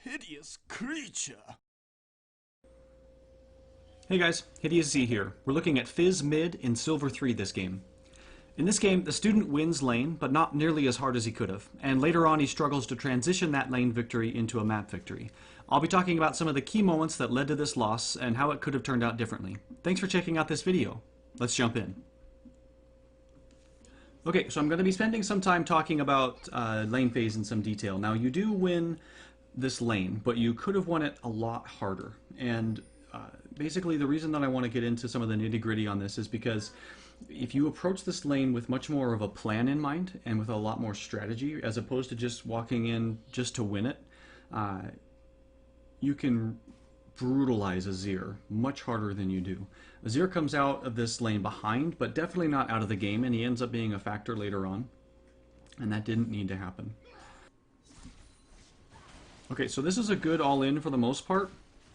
hideous creature. Hey guys, Hideous Z here. We're looking at Fizz mid in Silver 3 this game. In this game, the student wins lane, but not nearly as hard as he could have, and later on he struggles to transition that lane victory into a map victory. I'll be talking about some of the key moments that led to this loss and how it could have turned out differently. Thanks for checking out this video. Let's jump in. Okay, so I'm going to be spending some time talking about lane phase in some detail. Now, you do win this lane, but you could have won it a lot harder. And basically, the reason that I want to get into some of the nitty-gritty on this is because if you approach this lane with much more of a plan in mind and with a lot more strategy, as opposed to just walking in just to win it, you can brutalize Azir much harder than you do. Azir comes out of this lane behind, but definitely not out of the game, and he ends up being a factor later on, and that didn't need to happen. Okay, so this is a good all-in for the most part.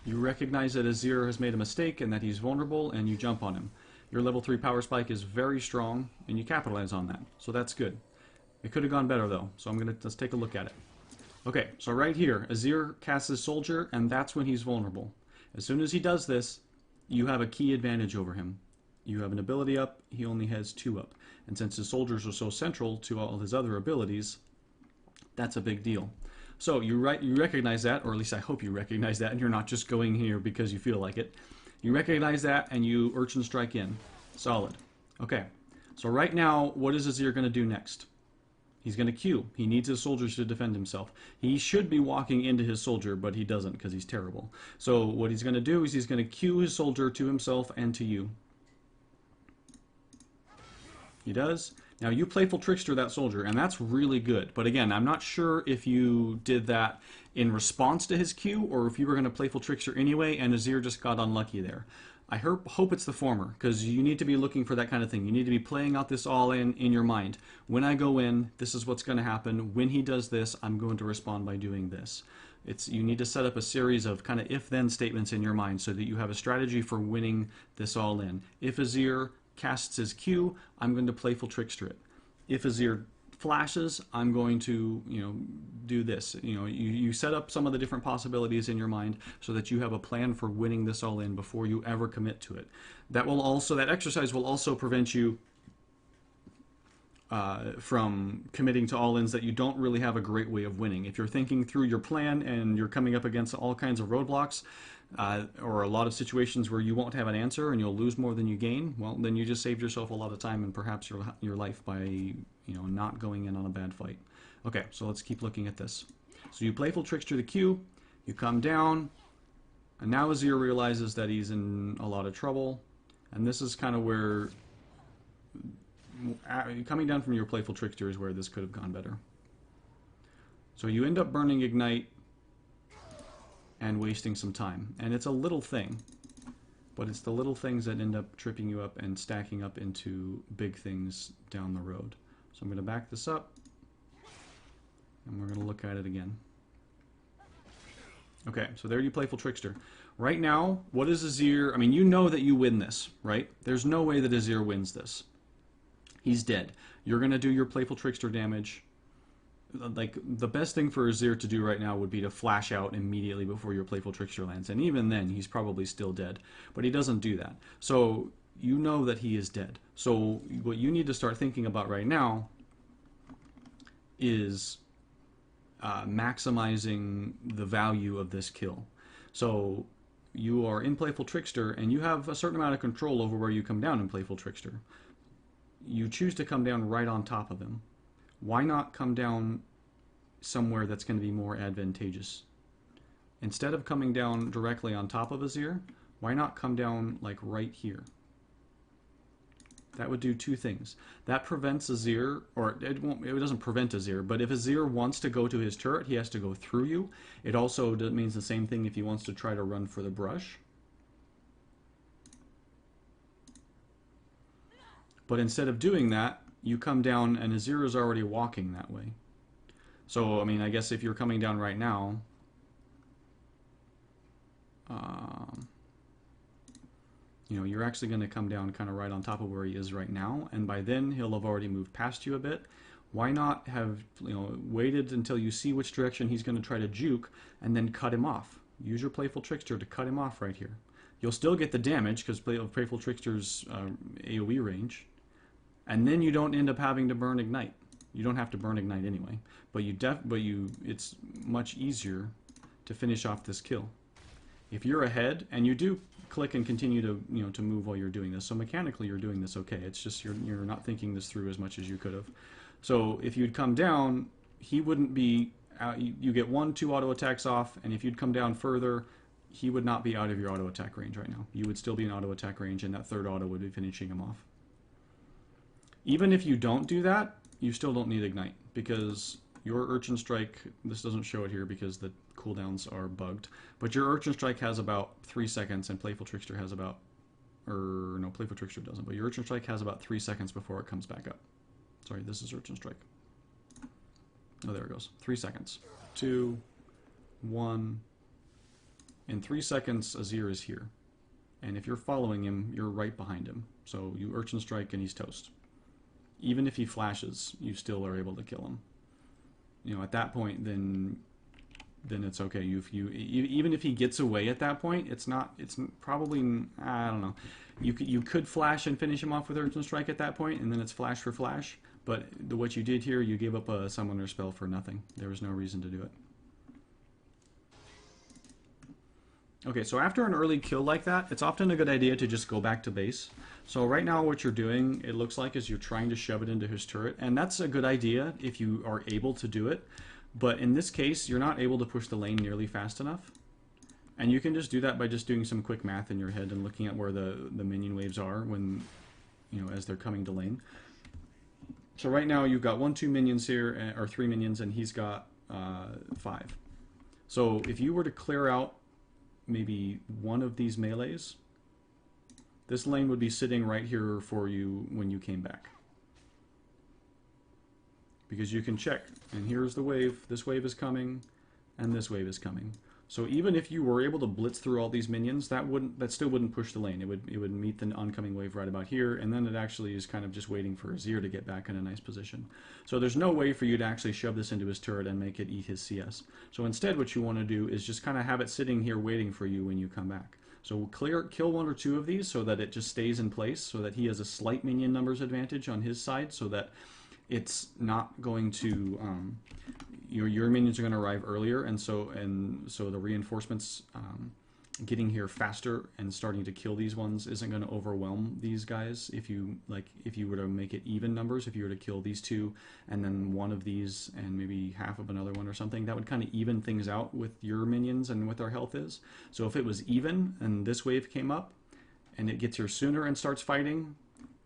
You recognize that Azir has made a mistake and that he's vulnerable, and you jump on him. Your level 3 power spike is very strong, and you capitalize on that, so that's good. It could have gone better though, so let's take a look at it. Okay, so right here, Azir casts his soldier, and that's when he's vulnerable. As soon as he does this, you have a key advantage over him. You have an ability up, he only has 2 up. And since his soldiers are so central to all his other abilities, that's a big deal. So you recognize that, or at least I hope you recognize that, and you're not just going here because you feel like it. You recognize that, and you Urchin Strike in. Solid. Okay, so right now, what is Azir going to do next? He's going to Q. He needs his soldiers to defend himself. He should be walking into his soldier, but he doesn't because he's terrible. So what he's going to do is he's going to Q his soldier to himself and to you. He does. Now you Playful Trickster that soldier, and that's really good. But again, I'm not sure if you did that in response to his Q, or if you were going to Playful Trickster anyway, and Azir just got unlucky there. I hope it's the former, because you need to be looking for that kind of thing. You need to be playing out this all in your mind. When I go in, this is what's going to happen. When he does this, I'm going to respond by doing this. You need to set up a series of kind of if-then statements in your mind so that you have a strategy for winning this all in. If Azir casts his Q, I'm going to Playful Trickster it. If Azir flashes, I'm going to, do this. You set up some of the different possibilities in your mind so that you have a plan for winning this all in before you ever commit to it. That exercise will also prevent you from committing to all-ins that you don't really have a great way of winning. If you're thinking through your plan and you're coming up against all kinds of roadblocks, or a lot of situations where you won't have an answer and you'll lose more than you gain, well, then you just saved yourself a lot of time and perhaps your life by not going in on a bad fight. Okay, so let's keep looking at this. So you Playful Trickster the Q, you come down, and now Azir realizes that he's in a lot of trouble, and this is kind of where coming down from your Playful Trickster is where this could have gone better. So you end up burning Ignite and wasting some time. And it's a little thing, but it's the little things that end up tripping you up and stacking up into big things down the road. So I'm going to back this up, and we're going to look at it again. Okay, so there you Playful Trickster. Right now, what is Azir? I mean, you know that you win this, right? There's no way that Azir wins this. He's dead. You're going to do your Playful Trickster damage. Like, the best thing for Azir to do right now would be to flash out immediately before your Playful Trickster lands. And even then, he's probably still dead. But he doesn't do that. So, you know that he is dead. So, what you need to start thinking about right now is maximizing the value of this kill. So, you are in Playful Trickster, and you have a certain amount of control over where you come down in Playful Trickster. You choose to come down right on top of him. Why not come down somewhere that's going to be more advantageous? Instead of coming down directly on top of Azir, why not come down like right here? That would do two things. That prevents Azir, or it doesn't prevent Azir, but if Azir wants to go to his turret, he has to go through you. It also means the same thing if he wants to try to run for the brush. But instead of doing that, you come down and Azir is already walking that way. So, I mean, I guess if you're coming down right now, you're actually going to come down kind of right on top of where he is right now, and by then he'll have already moved past you a bit, Why not have waited until you see which direction he's going to try to juke and then cut him off? Use your Playful Trickster to cut him off right here. You'll still get the damage because Playful Trickster's AoE range, and then you don't end up having to burn Ignite. You don't have to burn Ignite anyway, but it's much easier to finish off this kill. If you're ahead, and you do click and continue to to move while you're doing this, so mechanically you're doing this okay. It's just you're not thinking this through as much as you could have. So if you'd come down, he wouldn't be out. You get 1-2 auto attacks off, and if you'd come down further, he would not be out of your auto attack range right now. You would still be in auto attack range, and that third auto would be finishing him off. Even if you don't do that, you still don't need Ignite, because your Urchin Strike, this doesn't show it here because the cooldowns are bugged, but your Urchin Strike has about 3 seconds, and Playful Trickster has about, no, Playful Trickster doesn't, but your Urchin Strike has about 3 seconds before it comes back up. Sorry, this is Urchin Strike. Oh, there it goes. 3 seconds. 2, 1. In 3 seconds, Azir is here. And if you're following him, you're right behind him. So you Urchin Strike and he's toast. Even if he flashes, you still are able to kill him. At that point, then it's okay. Even if he gets away at that point, it's probably, I don't know. You could flash and finish him off with Urchin Strike at that point, and then it's flash for flash. But what you did here, you gave up a summoner spell for nothing. There was no reason to do it. Okay, so after an early kill like that, it's often a good idea to just go back to base. So right now what you're doing, it looks like, is you're trying to shove it into his turret, and that's a good idea if you are able to do it. But in this case, you're not able to push the lane nearly fast enough. And you can just do that by just doing some quick math in your head and looking at where the minion waves are when, as they're coming to lane. So right now you've got 1-2 minions here, or 3 minions, and he's got 5. So if you were to clear out maybe one of these melees, this lane would be sitting right here for you when you came back. Because you can check, and here's the wave, this wave is coming, and this wave is coming. So even if you were able to blitz through all these minions, that still wouldn't push the lane. It would meet the oncoming wave right about here, and then it actually is kind of just waiting for Azir to get back in a nice position. So there's no way for you to actually shove this into his turret and make it eat his CS. So instead what you want to do is just kind of have it sitting here waiting for you when you come back. So kill 1 or 2 of these so that it just stays in place, so that he has a slight minion numbers advantage on his side, so that it's not going to your minions are going to arrive earlier, and so the reinforcements getting here faster and starting to kill these ones isn't going to overwhelm these guys. If you were to make it even numbers, if you were to kill these 2 and then 1 of these and maybe half of another one or something, that would kind of even things out with your minions and what their health is. So if it was even and this wave came up and it gets here sooner and starts fighting,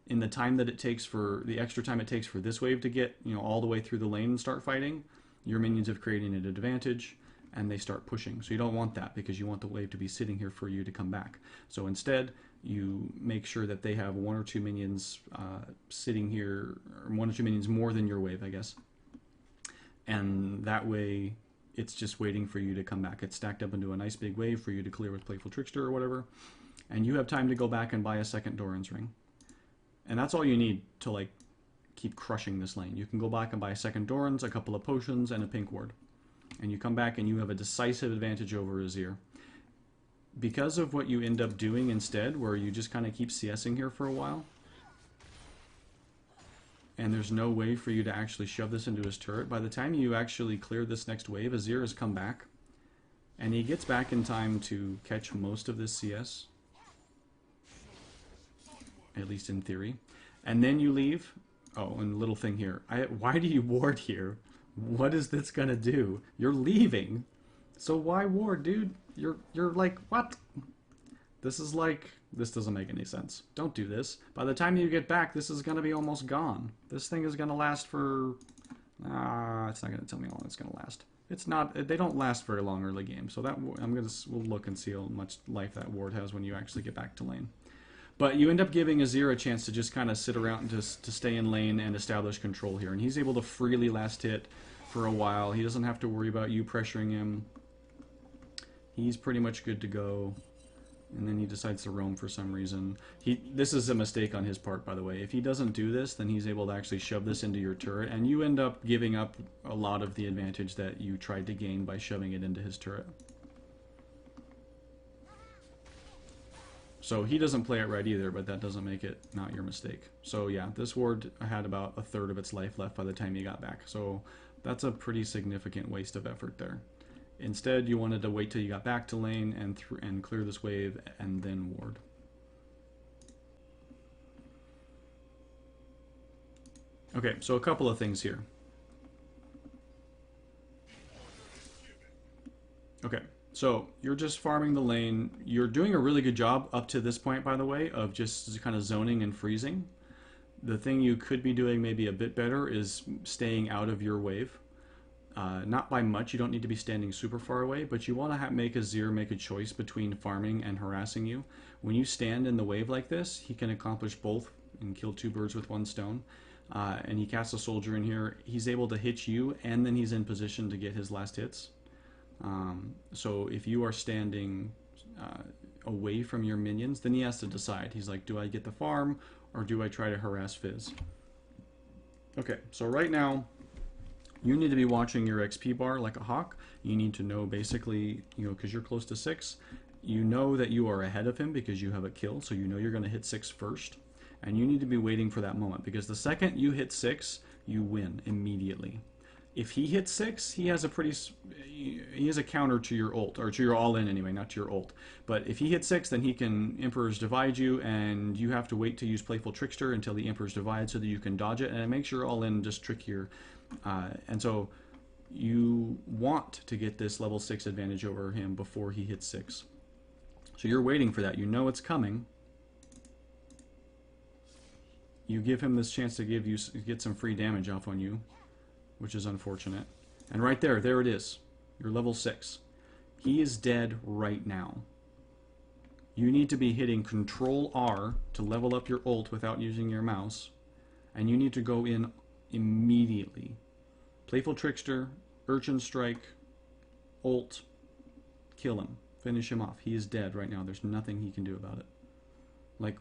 in the time that it takes for the extra time it takes for this wave to get all the way through the lane and start fighting, your minions have created an advantage and they start pushing. So you don't want that, because you want the wave to be sitting here for you to come back. So instead you make sure that they have 1 or 2 minions sitting here, or 1 or 2 minions more than your wave, I guess, and that way it's just waiting for you to come back. It's stacked up into a nice big wave for you to clear with Playful Trickster or whatever, and you have time to go back and buy a second Doran's Ring. And that's all you need to keep crushing this lane. You can go back and buy a second Doran's, a couple of potions, and a pink ward. And you come back and you have a decisive advantage over Azir. Because of what you end up doing instead, where you just kind of keep CSing here for a while, and there's no way for you to actually shove this into his turret, by the time you actually clear this next wave, Azir has come back, and he gets back in time to catch most of this CS. At least in theory. And then you leave. Oh, and a little thing here. Why do you ward here? What is this gonna do? You're leaving. So why ward, dude? You're like, what? This doesn't make any sense. Don't do this. By the time you get back, this is gonna be almost gone. This thing is gonna last for... it's not gonna tell me how long it's gonna last. It's not... They don't last very long early game. So that we'll look and see how much life that ward has when you actually get back to lane. But you end up giving Azir a chance to just kind of sit around and to stay in lane and establish control here. And he's able to freely last hit for a while. He doesn't have to worry about you pressuring him. He's pretty much good to go. And then he decides to roam for some reason. This is a mistake on his part, by the way. If he doesn't do this, then he's able to actually shove this into your turret, and you end up giving up a lot of the advantage that you tried to gain by shoving it into his turret. So he doesn't play it right either, but that doesn't make it not your mistake. So yeah, this ward had about a third of its life left by the time he got back. So that's a pretty significant waste of effort there. Instead, you wanted to wait till you got back to lane and clear this wave and then ward. Okay, so a couple of things here. Okay, so you're just farming the lane. You're doing a really good job up to this point, by the way, of just kind of zoning and freezing. The thing you could be doing maybe a bit better is staying out of your wave. Not by much, you don't need to be standing super far away, but you want to make Azir make a choice between farming and harassing you. When you stand in the wave like this, he can accomplish both and kill two birds with one stone. And he casts a soldier in here. He's able to hit you, and then he's in position to get his last hits. So if you are standing away from your minions, then he has to decide. He's like, do I get the farm, or do I try to harass Fizz? Okay, so right now, you need to be watching your XP bar like a hawk. You need to know basically, because you're close to 6, you know that you are ahead of him because you have a kill, so you know you're going to hit 6 first. And you need to be waiting for that moment, because the second you hit 6, you win immediately. If he hits 6, he has a counter to your ult, or to your all-in anyway, not to your ult. But if he hits 6, then he can Emperor's Divide you, and you have to wait to use Playful Trickster until the Emperor's Divide so that you can dodge it, and it makes your all-in just trickier. And so you want to get this level 6 advantage over him before he hits 6. So you're waiting for that. You know it's coming. You give him this chance to get some free damage off on you, which is unfortunate. And right there it is. You're level 6. He is dead right now. You need to be hitting Control R to level up your ult without using your mouse. And you need to go in immediately. Playful Trickster, Urchin Strike, ult, kill him. Finish him off. He is dead right now. There's nothing he can do about it. Like,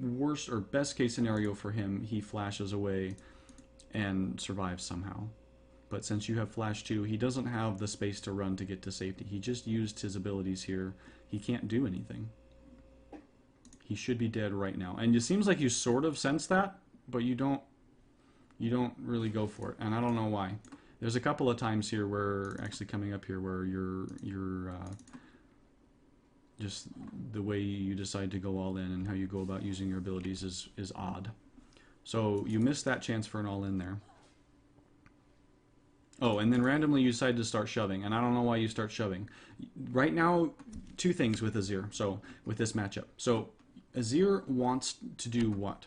worst or best case scenario for him, he flashes away and survives somehow. But since you have flash too, he doesn't have the space to run to get to safety. He just used his abilities here. He can't do anything. He should be dead right now. And it seems like you sort of sense that, but you don't really go for it. And I don't know why. There's a couple of times here where, actually coming up here, where you're just the way you decide to go all in and how you go about using your abilities is odd. So you missed that chance for an all in there. Oh, and then randomly you decide to start shoving, and I don't know why you start shoving. Right now, two things with Azir, so with this matchup. So Azir wants to do what?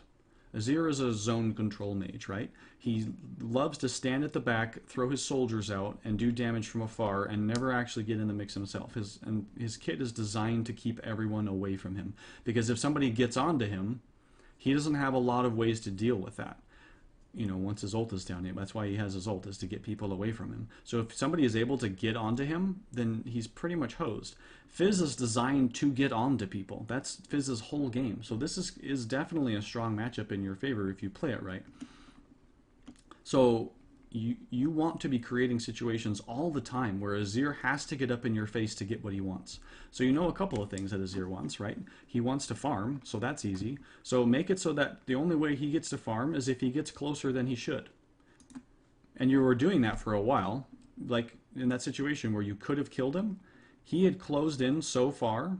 Azir is a zone control mage, right? He loves to stand at the back, throw his soldiers out, and do damage from afar, and never actually get in the mix himself. His kit is designed to keep everyone away from him, because if somebody gets onto him, he doesn't have a lot of ways to deal with that. Once his ult is down, that's why he has his ult, is to get people away from him. So if somebody is able to get onto him, then he's pretty much hosed. Fizz is designed to get onto people. That's Fizz's whole game. So this is definitely a strong matchup in your favor if you play it right. So you want to be creating situations all the time where Azir has to get up in your face to get what he wants. So you know a couple of things that Azir wants, right? He wants to farm, so that's easy. So make it so that the only way he gets to farm is if he gets closer than he should. And you were doing that for a while, like in that situation where you could have killed him. He had closed in so far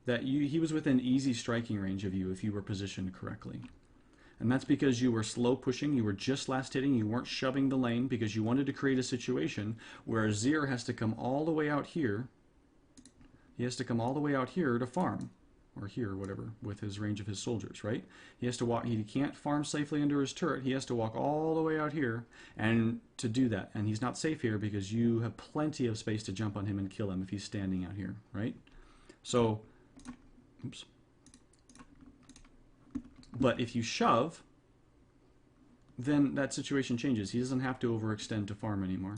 that he was within easy striking range of you if you were positioned correctly. And that's because you were slow pushing, you were just last hitting, you weren't shoving the lane, because you wanted to create a situation where Azir has to come all the way out here. He has to come all the way out here to farm. Or here, whatever, with his range of his soldiers, right? He has to walk, he can't farm safely under his turret, he has to walk all the way out here and to do that. And he's not safe here because you have plenty of space to jump on him and kill him if he's standing out here, right? So, oops. But if you shove, then that situation changes. He doesn't have to overextend to farm anymore.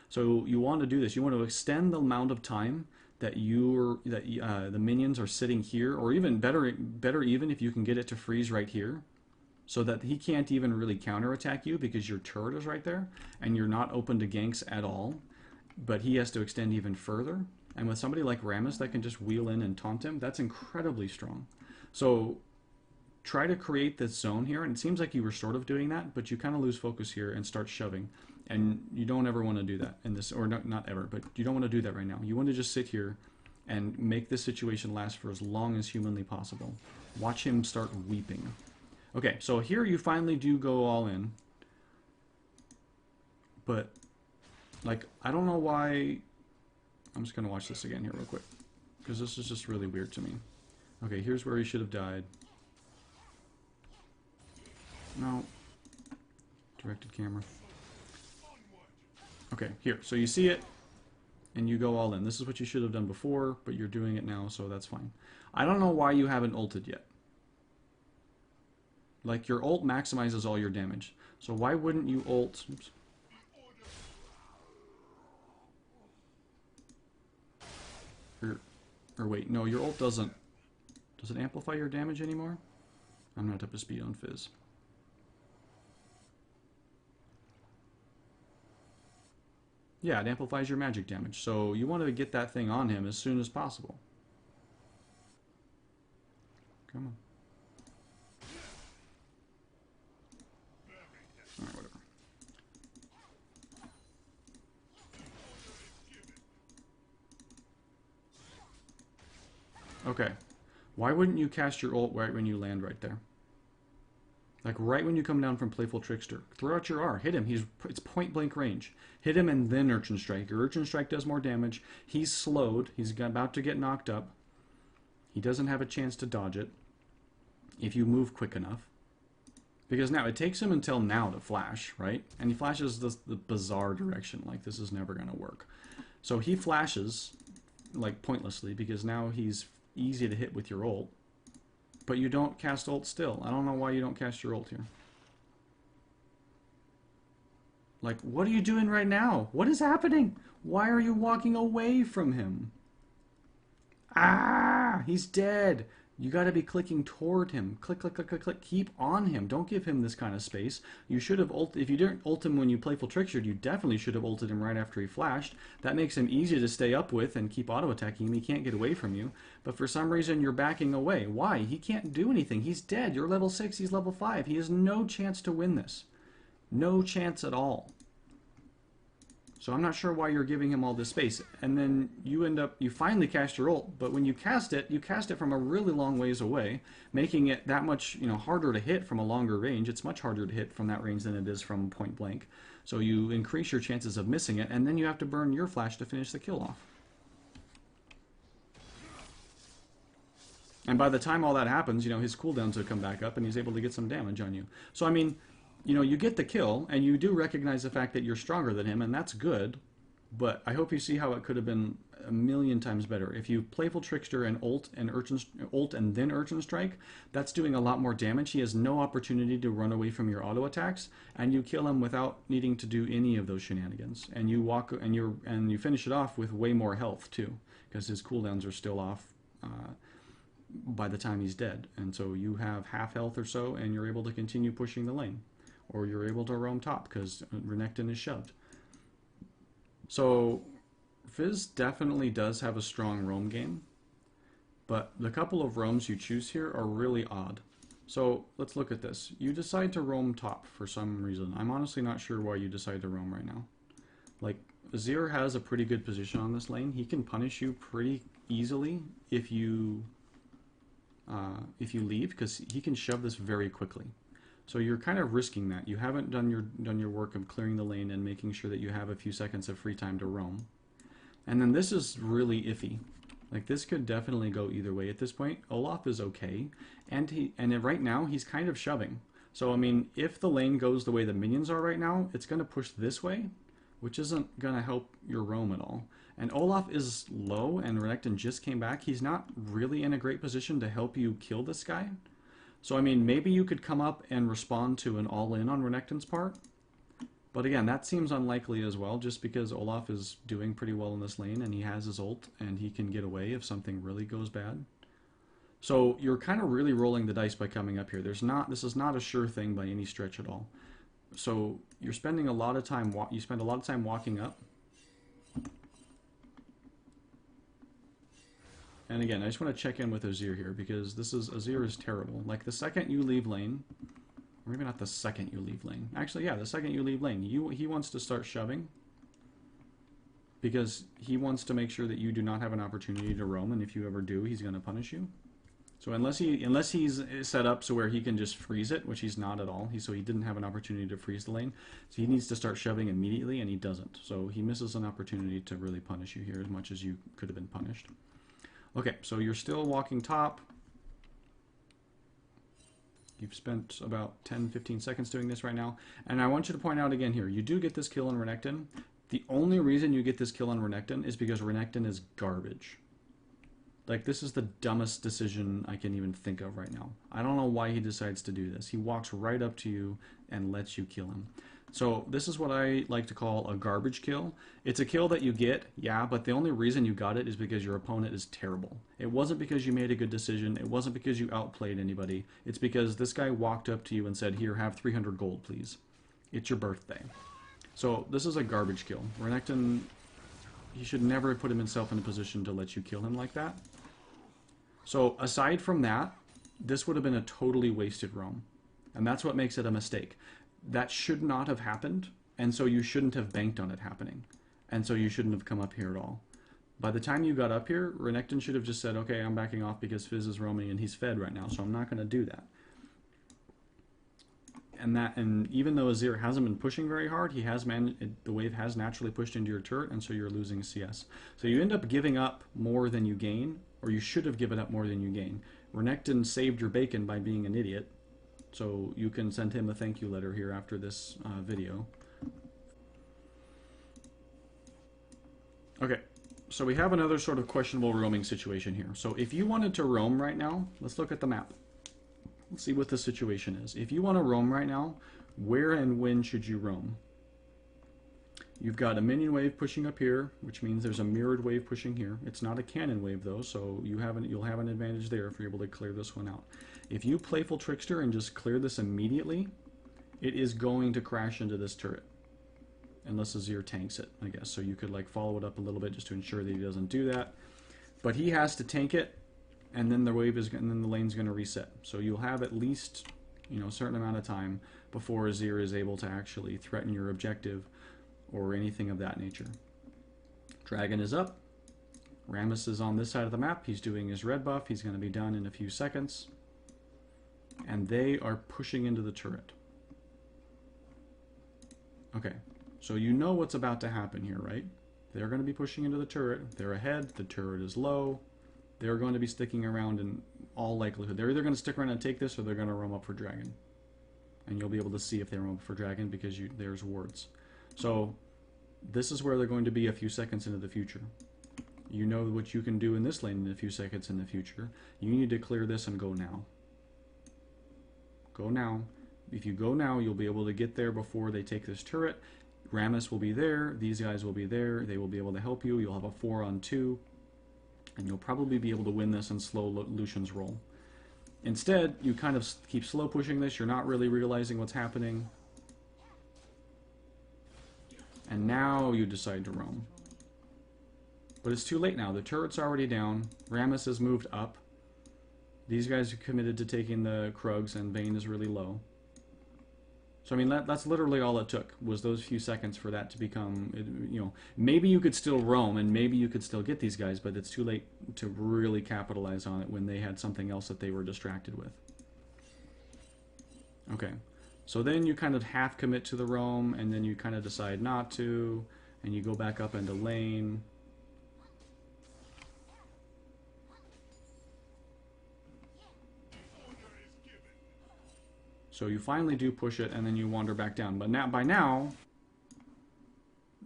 So you want to do this. You want to extend the amount of time that the minions are sitting here, or even better even if you can get it to freeze right here, so that he can't even really counterattack you because your turret is right there and you're not open to ganks at all, but he has to extend even further. And with somebody like Rammus that can just wheel in and taunt him, that's incredibly strong. So try to create this zone here, and it seems like you were sort of doing that, but you kind of lose focus here and start shoving. And you don't ever want to do that in this, or not ever, but you don't want to do that right now. You want to just sit here and make this situation last for as long as humanly possible. Watch him start weeping. Okay, so here you finally do go all in. But, like, I don't know why... I'm just going to watch this again here real quick, because this is just really weird to me. Okay, here's where he should have died. No. Directed camera. Okay, here. So you see it, and you go all in. This is what you should have done before, but you're doing it now, so that's fine. I don't know why you haven't ulted yet. Like, your ult maximizes all your damage. So why wouldn't you ult... Oops. Or wait, no, your ult doesn't... Does it amplify your damage anymore? I'm not up to speed on Fizz. Yeah, it amplifies your magic damage. So you want to get that thing on him as soon as possible. Come on. Alright, whatever. Okay. Why wouldn't you cast your ult right when you land right there? Like right when you come down from Playful Trickster. Throw out your R. Hit him. It's point blank range. Hit him and then Urchin Strike. Your Urchin Strike does more damage. He's slowed. He's about to get knocked up. He doesn't have a chance to dodge it if you move quick enough. Because now, it takes him until now to flash, right? And he flashes the bizarre direction. Like, this is never going to work. So he flashes, like, pointlessly, because now he's easy to hit with your ult. But you don't cast ult still. I don't know why you don't cast your ult here. Like, what are you doing right now? What is happening? Why are you walking away from him? Ah! He's dead! You gotta be clicking toward him. Click, click, click, click, click. Keep on him. Don't give him this kind of space. You should have ulted. If you didn't ult him when you Playful Trickstered, you definitely should have ulted him right after he flashed. That makes him easy to stay up with and keep auto-attacking him. He can't get away from you. But for some reason, you're backing away. Why? He can't do anything. He's dead. You're level 6. He's level 5. He has no chance to win this. No chance at all. So I'm not sure why you're giving him all this space. And then you finally cast your ult, but when you cast it from a really long ways away, making it that much, harder to hit from a longer range. It's much harder to hit from that range than it is from point blank. So you increase your chances of missing it, and then you have to burn your flash to finish the kill off. And by the time all that happens, his cooldowns will come back up and he's able to get some damage on you. So I mean, you get the kill, and you do recognize the fact that you're stronger than him, and that's good, but I hope you see how it could have been a million times better. If you Playful Trickster and ult and then Urchin Strike, that's doing a lot more damage. He has no opportunity to run away from your auto attacks, and you kill him without needing to do any of those shenanigans. And you you finish it off with way more health too, because his cooldowns are still off by the time he's dead. And so you have half health or so, and you're able to continue pushing the lane. Or you're able to roam top because Renekton is shoved. So Fizz definitely does have a strong roam game, but the couple of roams you choose here are really odd. So let's look at this. You decide to roam top for some reason. I'm honestly not sure why you decide to roam right now. Like, Azir has a pretty good position on this lane. He can punish you pretty easily if you leave, because he can shove this very quickly. So you're kind of risking that. You haven't done your work of clearing the lane and making sure that you have a few seconds of free time to roam. And then this is really iffy. Like, this could definitely go either way at this point. Olaf is okay, and right now he's kind of shoving. So I mean, if the lane goes the way the minions are right now, it's going to push this way, which isn't going to help your roam at all. And Olaf is low, and Renekton just came back. He's not really in a great position to help you kill this guy. So, I mean, maybe you could come up and respond to an all-in on Renekton's part. But again, that seems unlikely as well, just because Olaf is doing pretty well in this lane, and he has his ult, and he can get away if something really goes bad. So you're kind of really rolling the dice by coming up here. This is not a sure thing by any stretch at all. So you're spending a lot of time, you spend a lot of time walking up. And again, I just want to check in with Azir here, because Azir is terrible. Like, the second you leave lane, or maybe not the second you leave lane. Actually, yeah, the second you leave lane, he wants to start shoving, because he wants to make sure that you do not have an opportunity to roam, and if you ever do, he's going to punish you. So unless he's set up so where he can just freeze it, which he's not at all, so he didn't have an opportunity to freeze the lane, so he needs to start shoving immediately, and he doesn't. So he misses an opportunity to really punish you here as much as you could have been punished. Okay, so you're still walking top. You've spent about 10-15 seconds doing this right now. And I want you to point out again here, you do get this kill on Renekton. The only reason you get this kill on Renekton is because Renekton is garbage. Like, this is the dumbest decision I can even think of right now. I don't know why he decides to do this. He walks right up to you and lets you kill him. So this is what I like to call a garbage kill. It's a kill that you get, yeah, but the only reason you got it is because your opponent is terrible. It wasn't because you made a good decision. It wasn't because you outplayed anybody. It's because this guy walked up to you and said, here, have 300 gold, please. It's your birthday. So this is a garbage kill. Renekton, he should never have put himself in a position to let you kill him like that. So aside from that, this would have been a totally wasted roam. And that's what makes it a mistake. That should not have happened, and so you shouldn't have banked on it happening. And so you shouldn't have come up here at all. By the time you got up here, Renekton should have just said, okay, I'm backing off because Fizz is roaming and he's fed right now, so I'm not going to do that. And even though Azir hasn't been pushing very hard, the wave has naturally pushed into your turret, and so you're losing CS. So you end up giving up more than you gain, or you should have given up more than you gain. Renekton saved your bacon by being an idiot, so you can send him a thank you letter here after this video. Okay, so we have another sort of questionable roaming situation here. So if you wanted to roam right now, let's look at the map. Let's see what the situation is. If you want to roam right now, where and when should you roam? You've got a minion wave pushing up here, which means there's a mirrored wave pushing here. It's not a cannon wave though, so you'll have an advantage there if you're able to clear this one out. If you Playful Trickster and just clear this immediately, it is going to crash into this turret. Unless Azir tanks it, I guess. So you could like follow it up a little bit just to ensure that he doesn't do that. But he has to tank it, and then the lane's going to reset. So you'll have at least, a certain amount of time before Azir is able to actually threaten your objective or anything of that nature. Dragon is up. Rammus is on this side of the map. He's doing his red buff. He's going to be done in a few seconds. And they are pushing into the turret. Okay, so you know what's about to happen here, right? They're going to be pushing into the turret. They're ahead. The turret is low. They're going to be sticking around in all likelihood. They're either going to stick around and take this, or they're going to roam up for dragon. And you'll be able to see if they roam up for dragon because there's wards. So this is where they're going to be a few seconds into the future. You know what you can do in this lane in a few seconds in the future. You need to clear this and go now. Go now. If you go now, you'll be able to get there before they take this turret. Rammus will be there. These guys will be there. They will be able to help you. You'll have a 4-on-2. And you'll probably be able to win this and slow Lucian's roll. Instead, you kind of keep slow pushing this. You're not really realizing what's happening. And now you decide to roam. But it's too late now. The turret's already down. Rammus has moved up. These guys are committed to taking the Krugs, and Vayne is really low. So, I mean, that's literally all it took, was those few seconds for that to become, maybe you could still roam, and maybe you could still get these guys, but it's too late to really capitalize on it when they had something else that they were distracted with. Okay, so then you kind of half commit to the roam, and then you kind of decide not to, and you go back up into lane. So you finally do push it, and then you wander back down. But by now,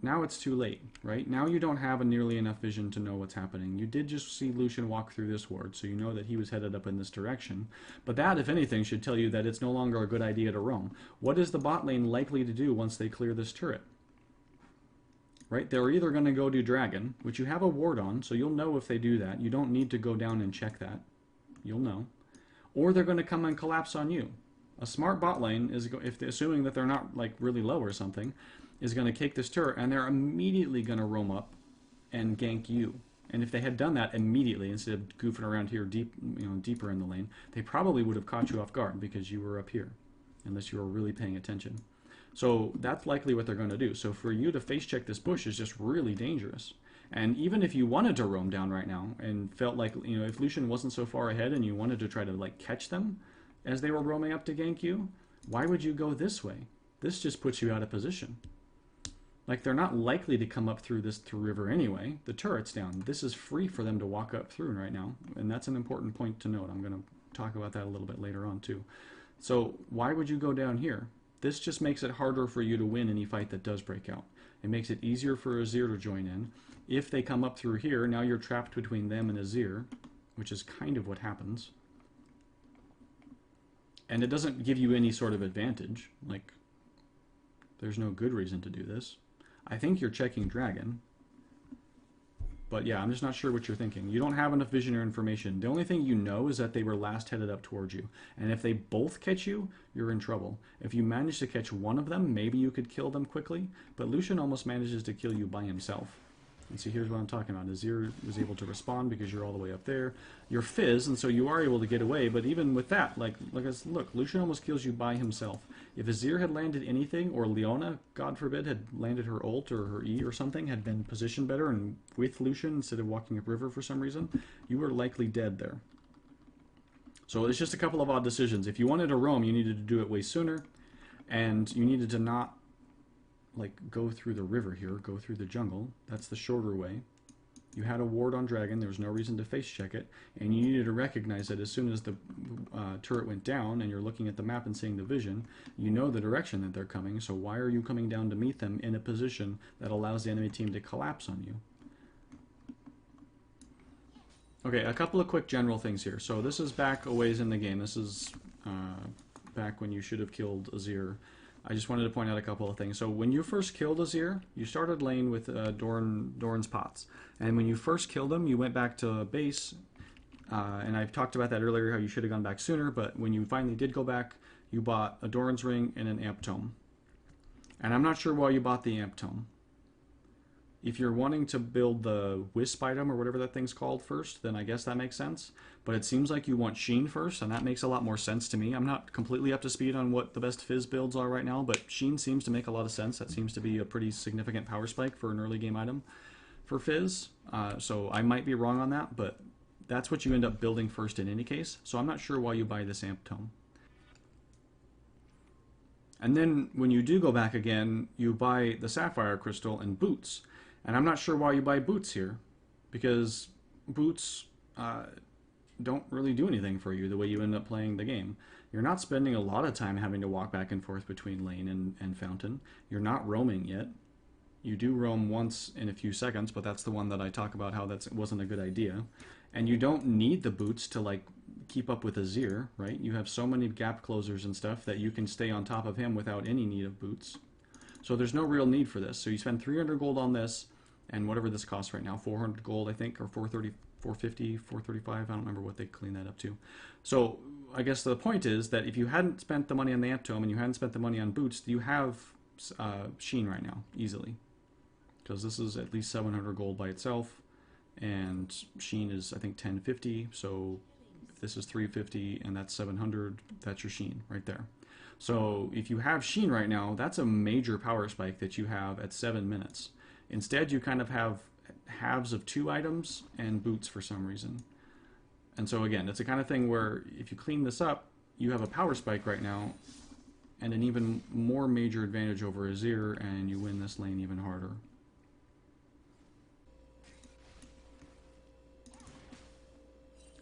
now it's too late, right? Now you don't have nearly enough vision to know what's happening. You did just see Lucian walk through this ward, so you know that he was headed up in this direction. But that, if anything, should tell you that it's no longer a good idea to roam. What is the bot lane likely to do once they clear this turret? Right? They're either going to go do Dragon, which you have a ward on, so you'll know if they do that. You don't need to go down and check that. You'll know. Or they're going to come and collapse on you. A smart bot lane is, if assuming that they're not like really low or something, is going to take this turret, and they're immediately going to roam up and gank you. And if they had done that immediately, instead of goofing around here deeper in the lane, they probably would have caught you off guard because you were up here, unless you were really paying attention. So that's likely what they're going to do. So for you to face check this bush is just really dangerous. And even if you wanted to roam down right now and felt like, if Lucian wasn't so far ahead and you wanted to try to like catch them as they were roaming up to gank you, why would you go this way? This just puts you out of position. Like, they're not likely to come up through this river anyway. The turret's down. This is free for them to walk up through right now. And that's an important point to note. I'm going to talk about that a little bit later on too. So why would you go down here? This just makes it harder for you to win any fight that does break out. It makes it easier for Azir to join in. If they come up through here, now you're trapped between them and Azir, which is kind of what happens. And it doesn't give you any sort of advantage. Like, there's no good reason to do this. I think you're checking Dragon. But yeah, I'm just not sure what you're thinking. You don't have enough vision or information. The only thing you know is that they were last headed up towards you. And if they both catch you, you're in trouble. If you manage to catch one of them, maybe you could kill them quickly. But Lucian almost manages to kill you by himself. And see, here's what I'm talking about. Azir was able to respond because you're all the way up there. You're Fizz, and so you are able to get away. But even with that, look, Lucian almost kills you by himself. If Azir had landed anything, or Leona, God forbid, had landed her ult or her E or something, had been positioned better and with Lucian instead of walking upriver for some reason, you were likely dead there. So it's just a couple of odd decisions. If you wanted to roam, you needed to do it way sooner, and you needed to not go through the river here, go through the jungle. That's the shorter way. You had a ward on Dragon, there was no reason to face check it, and you needed to recognize that as soon as the turret went down and you're looking at the map and seeing the vision, you know the direction that they're coming, so why are you coming down to meet them in a position that allows the enemy team to collapse on you? Okay, a couple of quick general things here. So this is back a ways in the game. This is back when you should have killed Azir. I just wanted to point out a couple of things. So when you first killed Azir, you started lane with Doran's pots. And when you first killed him, you went back to base. And I've talked about that earlier, how you should have gone back sooner. But when you finally did go back, you bought a Doran's ring and an amp tome. And I'm not sure why you bought the amp tome. If you're wanting to build the Wisp item or whatever that thing's called first, then I guess that makes sense. But it seems like you want Sheen first, and that makes a lot more sense to me. I'm not completely up to speed on what the best Fizz builds are right now, but Sheen seems to make a lot of sense. That seems to be a pretty significant power spike for an early game item for Fizz. So I might be wrong on that, but that's what you end up building first in any case. So I'm not sure why you buy this amp tome. And then when you do go back again, you buy the Sapphire Crystal and boots. And I'm not sure why you buy boots here, because boots don't really do anything for you the way you end up playing the game. You're not spending a lot of time having to walk back and forth between lane and fountain. You're not roaming yet. You do roam once in a few seconds, but that's the one that I talk about how that wasn't a good idea. And you don't need the boots to keep up with Azir, right? You have so many gap closers and stuff that you can stay on top of him without any need of boots. So there's no real need for this. So you spend 300 gold on this, and whatever this costs right now, 400 gold I think, or 430, 450, 435, I don't remember what they clean that up to. So I guess the point is that if you hadn't spent the money on the amp tome and you hadn't spent the money on boots, you have Sheen right now, easily. Because this is at least 700 gold by itself, and Sheen is I think 1050, so if this is 350 and that's 700, that's your Sheen right there. So if you have Sheen right now, that's a major power spike that you have at 7 minutes. Instead, you kind of have halves of 2 items and boots for some reason. And so again, it's the kind of thing where if you clean this up, you have a power spike right now and an even more major advantage over Azir, and you win this lane even harder.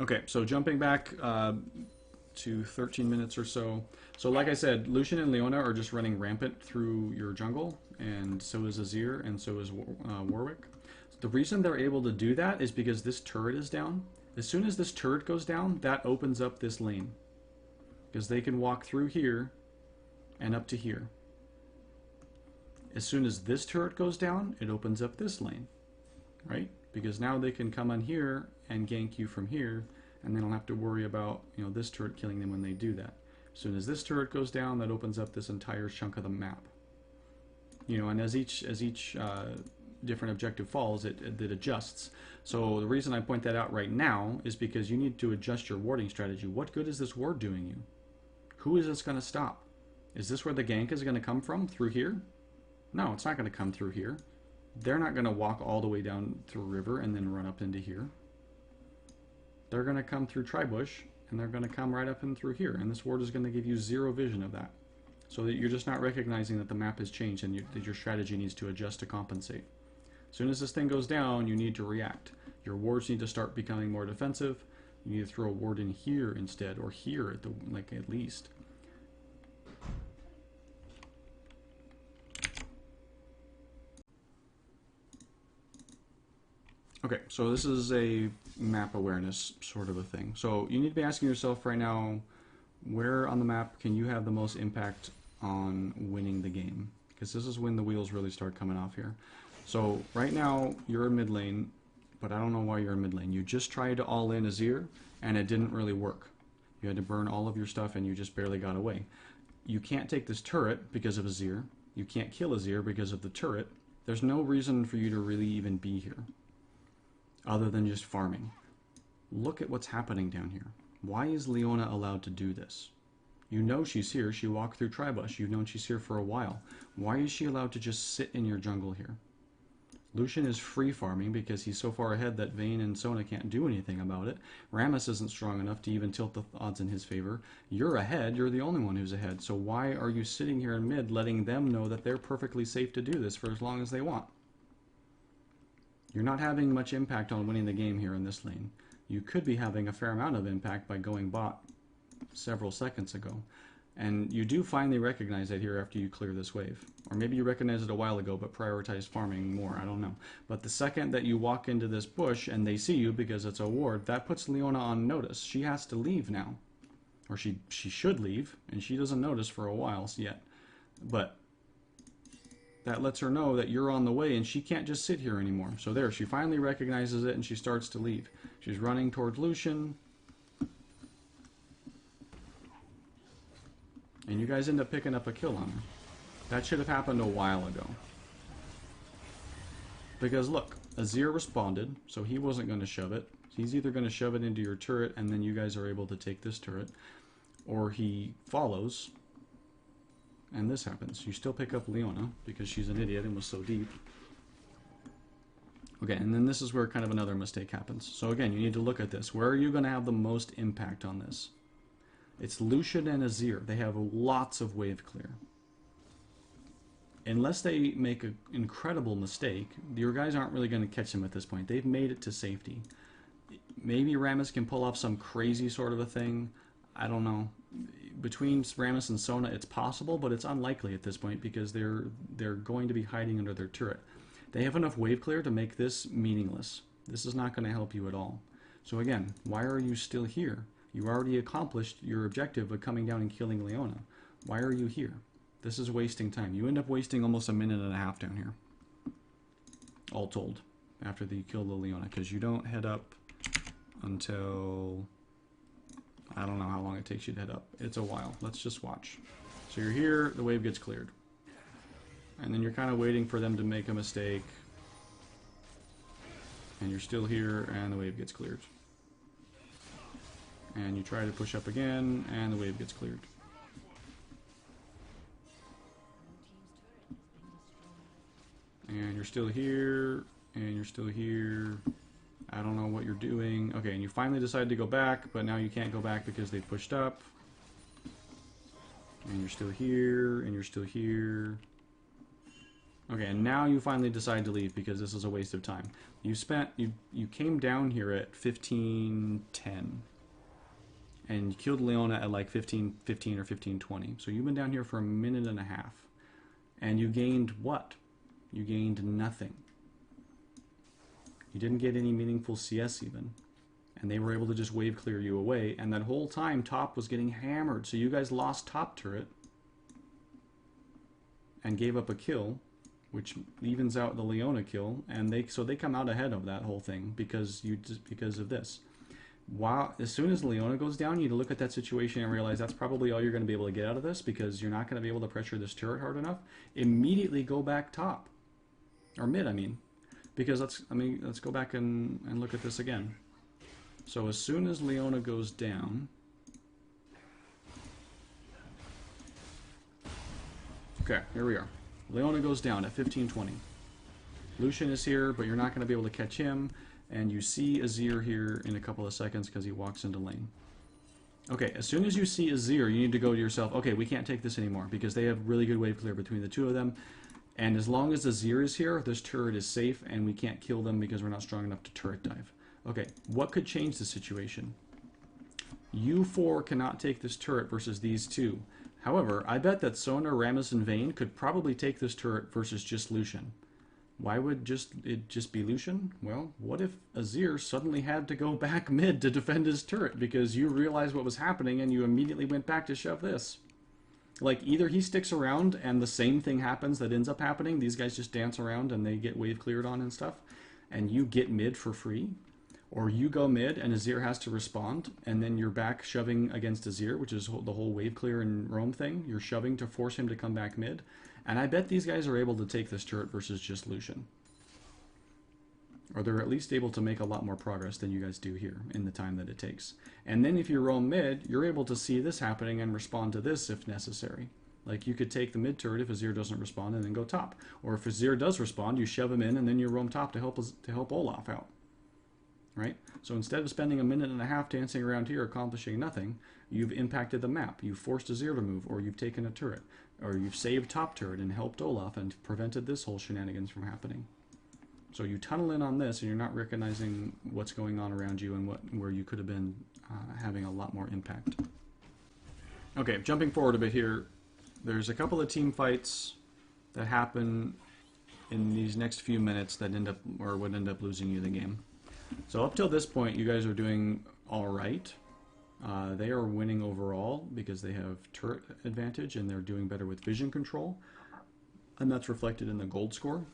Okay, so jumping back to 13 minutes or so. So like I said, Lucian and Leona are just running rampant through your jungle, and so is Azir, and so is Warwick. The reason they're able to do that is because this turret is down. As soon as this turret goes down, that opens up this lane. Because they can walk through here and up to here. As soon as this turret goes down, it opens up this lane. Right? Because now they can come on here and gank you from here, and they don't have to worry about, you know, this turret killing them when they do that. As soon as this turret goes down, that opens up this entire chunk of the map. You know, and as each different objective falls, it adjusts. So the reason I point that out right now is because you need to adjust your warding strategy. What good is this ward doing you? Who is this going to stop? Is this where the gank is going to come from? Through here? No, it's not going to come through here. They're not going to walk all the way down through river and then run up into here. They're going to come through Tribush, and they're going to come right up and through here. And this ward is going to give you zero vision of that. So that you're just not recognizing that the map has changed and that your strategy needs to adjust to compensate. As soon as this thing goes down, you need to react. Your wards need to start becoming more defensive. You need to throw a ward in here instead, or here at the at least. Okay, so this is a map awareness sort of a thing. So you need to be asking yourself right now, where on the map can you have the most impact on winning the game? Because this is when the wheels really start coming off here. So right now you're in mid lane, but I don't know why you're in mid lane. You just tried to all in Azir and it didn't really work. You had to burn all of your stuff and you just barely got away. You can't take this turret because of Azir. You can't kill Azir because of the turret. There's no reason for you to really even be here other than just farming. Look at what's happening down here. Why is Leona allowed to do this? You know she's here. She walked through Tribush. You've known she's here for a while. Why is she allowed to just sit in your jungle here? Lucian is free farming because he's so far ahead that Vayne and Sona can't do anything about it. Rammus isn't strong enough to even tilt the odds in his favor. You're ahead. You're the only one who's ahead. So why are you sitting here in mid letting them know that they're perfectly safe to do this for as long as they want? You're not having much impact on winning the game here in this lane. You could be having a fair amount of impact by going bot several seconds ago. And you do finally recognize that here after you clear this wave. Or maybe you recognized it a while ago but prioritized farming more, I don't know. But the second that you walk into this bush and they see you because it's a ward, that puts Leona on notice. She has to leave now. Or she should leave, and she doesn't notice for a while yet. But that lets her know that you're on the way and she can't just sit here anymore. So there, she finally recognizes it and she starts to leave. She's running towards Lucian. And you guys end up picking up a kill on her. That should have happened a while ago. Because look, Azir responded, so he wasn't going to shove it. He's either going to shove it into your turret and then you guys are able to take this turret, or he follows and this happens. You still pick up Leona because she's an idiot and was so deep. Okay, and then this is where kind of another mistake happens. So again, you need to look at this. Where are you going to have the most impact on this? It's Lucian and Azir. They have lots of wave clear. Unless they make an incredible mistake, your guys aren't really going to catch them at this point. They've made it to safety. Maybe Rammus can pull off some crazy sort of a thing. I don't know. Between Rammus and Sona, it's possible, but it's unlikely at this point because they're going to be hiding under their turret. They have enough wave clear to make this meaningless. This is not going to help you at all. So again, why are you still here? You already accomplished your objective of coming down and killing Leona. Why are you here? This is wasting time. You end up wasting almost a minute and a half down here. All told. After you kill the Leona. Because you don't head up until... I don't know how long it takes you to head up. It's a while. Let's just watch. So you're here, the wave gets cleared. And then you're kind of waiting for them to make a mistake. And you're still here, and the wave gets cleared. And you try to push up again, and the wave gets cleared. And you're still here, and you're still here. I don't know what you're doing. Okay, and you finally decide to go back, but now you can't go back because they pushed up. And you're still here, and you're still here. Okay, and now you finally decide to leave because this is a waste of time. You came down here at 15:10. and killed Leona at like 15:15 or 15:20. So you've been down here for a minute and a half. And you gained what? You gained nothing. You didn't get any meaningful CS even. And they were able to just wave clear you away. And that whole time, top was getting hammered. So you guys lost top turret and gave up a kill, which evens out the Leona kill. And so they come out ahead of that whole thing because of this. Wow! As soon as Leona goes down, you need to look at that situation and realize that's probably all you're going to be able to get out of this, because you're not going to be able to pressure this turret hard enough. Immediately go back top, or mid, I mean, because let's go back and look at this again. So as soon as Leona goes down, okay, here we are. Leona goes down at 15:20. Lucian is here, but you're not going to be able to catch him. And you see Azir here in a couple of seconds because he walks into lane. Okay, as soon as you see Azir, you need to go to yourself, okay, we can't take this anymore because they have really good wave clear between the two of them. And as long as Azir is here, this turret is safe and we can't kill them because we're not strong enough to turret dive. Okay, what could change the situation? You four cannot take this turret versus these two. However, I bet that Sona, Rammus, and Vayne could probably take this turret versus just Lucian. Why would it just be Lucian? Well, what if Azir suddenly had to go back mid to defend his turret because you realized what was happening and you immediately went back to shove this? Like, either he sticks around and the same thing happens that ends up happening, these guys just dance around and they get wave cleared on and stuff, and you get mid for free, or you go mid and Azir has to respond, and then you're back shoving against Azir, which is the whole wave clear and roam thing. You're shoving to force him to come back mid. And I bet these guys are able to take this turret versus just Lucian. Or they're at least able to make a lot more progress than you guys do here in the time that it takes. And then if you roam mid, you're able to see this happening and respond to this if necessary. Like, you could take the mid turret if Azir doesn't respond and then go top. Or if Azir does respond, you shove him in and then you roam top to help Olaf out. Right? So instead of spending a minute and a half dancing around here accomplishing nothing, you've impacted the map. You've forced Azir to move, or you've taken a turret. Or you've saved top turret and helped Olaf and prevented this whole shenanigans from happening. So you tunnel in on this and you're not recognizing what's going on around you and where you could have been having a lot more impact. Okay, jumping forward a bit here, there's a couple of team fights that happen in these next few minutes that would end up losing you the game. So up till this point, you guys are doing all right. They are winning overall because they have turret advantage and they're doing better with vision control, and that's reflected in the gold score.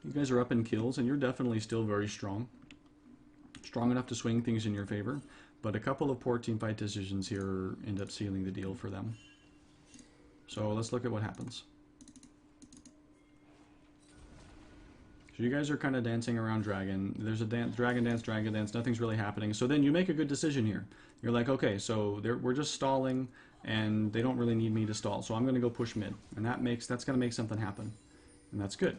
You guys are up in kills and you're definitely still very strong enough to swing things in your favor, but a couple of poor team fight decisions here end up sealing the deal for them. So let's look at what happens. So you guys are kind of dancing around Dragon. There's a Dragon dance, nothing's really happening. So then you make a good decision here. You're like, okay, so we're just stalling, and they don't really need me to stall, so I'm going to go push mid. And that's going to make something happen. And that's good.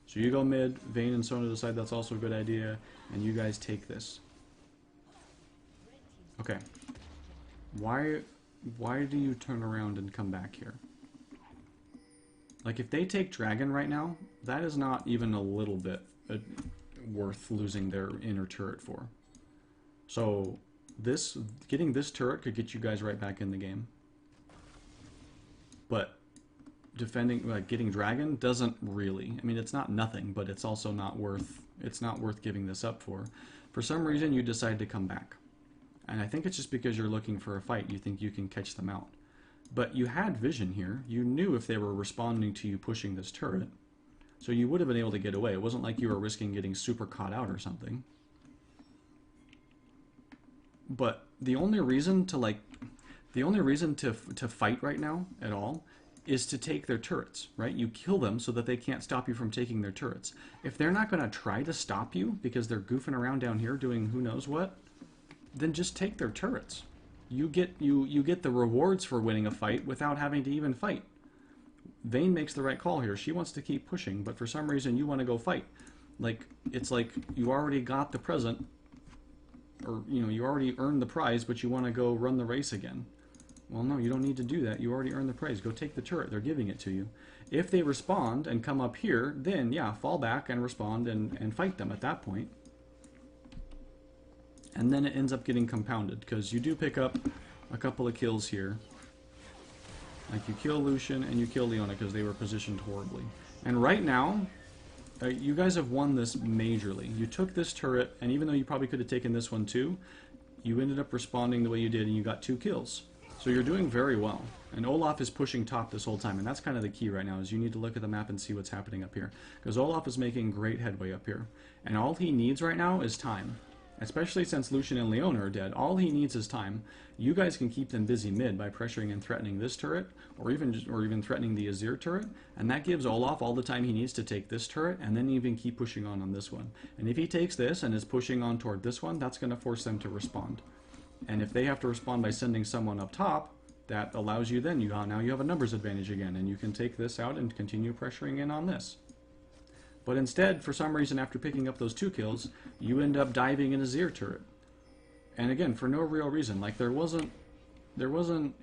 So you go mid, Vayne and Sona decide that's also a good idea, and you guys take this. Okay. Why do you turn around and come back here? Like, if they take Dragon right now, that is not even a little bit worth losing their inner turret for. So getting this turret could get you guys right back in the game. But getting Dragon doesn't really. I mean, it's not nothing, but it's also not worth giving this up for. For some reason, you decide to come back. And I think it's just because you're looking for a fight. You think you can catch them out. But you had vision here. You knew if they were responding to you pushing this turret. So you would have been able to get away. It wasn't like you were risking getting super caught out or something. But the only reason to fight right now at all is to take their turrets, right? You kill them so that they can't stop you from taking their turrets. If they're not going to try to stop you because they're goofing around down here doing who knows what, then just take their turrets. You get the rewards for winning a fight without having to even fight. Vayne makes the right call here. She wants to keep pushing, but for some reason you want to go fight. Like, it's like you already got the present, or you already earned the prize, but you want to go run the race again. Well, no, you don't need to do that. You already earned the prize. Go take the turret. They're giving it to you. If they respond and come up here, then yeah, fall back and respond and fight them at that point. And then it ends up getting compounded, because you do pick up a couple of kills here. Like you kill Lucian and you kill Leona because they were positioned horribly. And right now, you guys have won this majorly. You took this turret, and even though you probably could have taken this one too, you ended up responding the way you did and you got 2 kills. So you're doing very well. And Olaf is pushing top this whole time, and that's kind of the key right now, is you need to look at the map and see what's happening up here. Because Olaf is making great headway up here. And all he needs right now is time. Especially since Lucian and Leona are dead, all he needs is time. You guys can keep them busy mid by pressuring and threatening this turret, or even threatening the Azir turret, and that gives Olaf all the time he needs to take this turret, and then even keep pushing on this one. And if he takes this and is pushing on toward this one, that's going to force them to respond. And if they have to respond by sending someone up top, that allows you then, now you have a numbers advantage again, and you can take this out and continue pressuring in on this. But instead, for some reason, after picking up those 2 kills, you end up diving in a Azir turret. And again, for no real reason. Like, there wasn't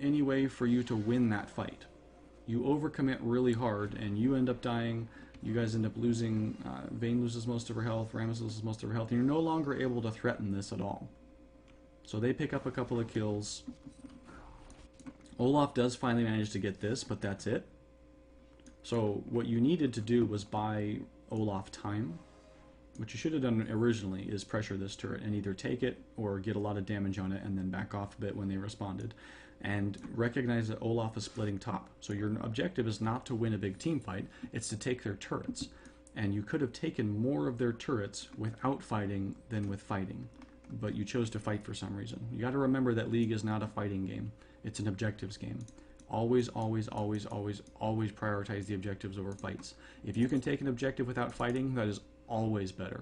any way for you to win that fight. You overcommit really hard, and you end up dying. You guys end up losing. Vayne loses most of her health, Rammus loses most of her health, and you're no longer able to threaten this at all. So they pick up a couple of kills. Olaf does finally manage to get this, but that's it. So what you needed to do was buy Olaf time. What you should have done originally is pressure this turret and either take it or get a lot of damage on it and then back off a bit when they responded. And recognize that Olaf is splitting top. So your objective is not to win a big team fight, it's to take their turrets. And you could have taken more of their turrets without fighting than with fighting. But you chose to fight for some reason. You got to remember that League is not a fighting game. It's an objectives game. Always, always, always, always, always prioritize the objectives over fights. If you can take an objective without fighting, that is always better.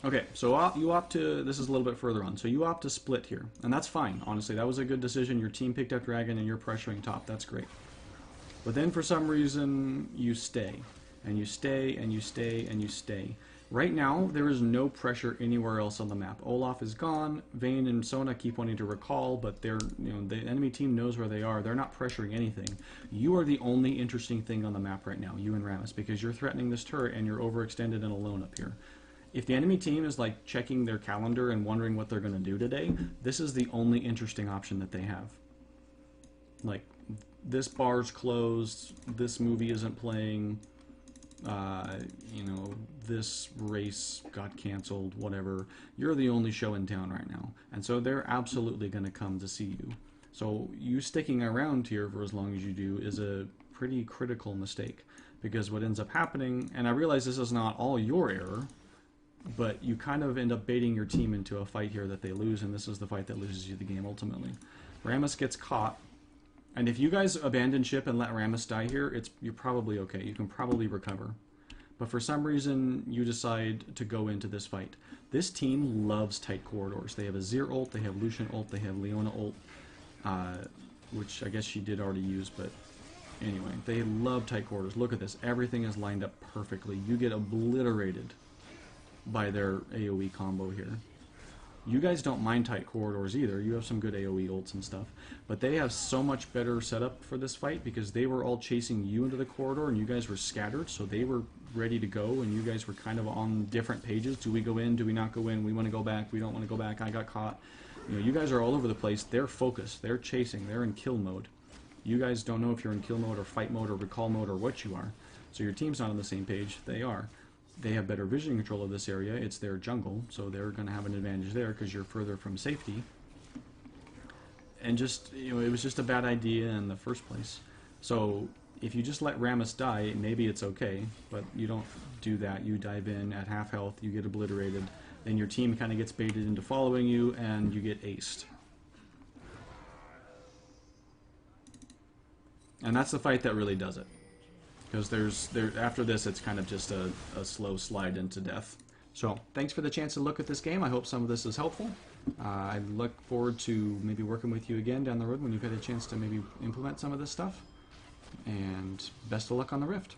Okay, so you opt to, this is a little bit further on, so you opt to split here. And that's fine, honestly. That was a good decision. Your team picked up Dragon and you're pressuring top. That's great. But then for some reason, you stay. And you stay, and you stay, and you stay. Right now, there is no pressure anywhere else on the map. Olaf is gone. Vayne and Sona keep wanting to recall, but the enemy team knows where they are. They're not pressuring anything. You are the only interesting thing on the map right now, you and Rammus, because you're threatening this turret and you're overextended and alone up here. If the enemy team is like checking their calendar and wondering what they're going to do today, this is the only interesting option that they have. Like, this bar's closed, this movie isn't playing, this race got canceled, whatever. You're the only show in town right now. And so they're absolutely going to come to see you. So you sticking around here for as long as you do is a pretty critical mistake. Because what ends up happening, and I realize this is not all your error, but you kind of end up baiting your team into a fight here that they lose, and this is the fight that loses you the game ultimately. Rammus gets caught. And if you guys abandon ship and let Rammus die here, you're probably okay. You can probably recover. But for some reason, you decide to go into this fight. This team loves tight corridors. They have a Azir ult, they have Lucian ult, they have Leona ult, which I guess she did already use, but anyway, they love tight corridors. Look at this. Everything is lined up perfectly. You get obliterated by their AoE combo here. You guys don't mind tight corridors either. You have some good AoE ults and stuff. But they have so much better setup for this fight because they were all chasing you into the corridor and you guys were scattered, so they were ready to go and you guys were kind of on different pages. Do we go in? Do we not go in? We want to go back. We don't want to go back. I got caught. You guys are all over the place. They're focused. They're chasing. They're in kill mode. You guys don't know if you're in kill mode or fight mode or recall mode or what you are. So your team's not on the same page. They are. They have better vision control of this area. It's their jungle, so they're going to have an advantage there because you're further from safety. And just, it was just a bad idea in the first place. So if you just let Rammus die, maybe it's okay, but you don't do that. You dive in at half health, you get obliterated, then your team kind of gets baited into following you, and you get aced. And that's the fight that really does it. Because after this, it's kind of just a slow slide into death. So, thanks for the chance to look at this game. I hope some of this is helpful. I look forward to maybe working with you again down the road when you've had a chance to maybe implement some of this stuff. And best of luck on the Rift.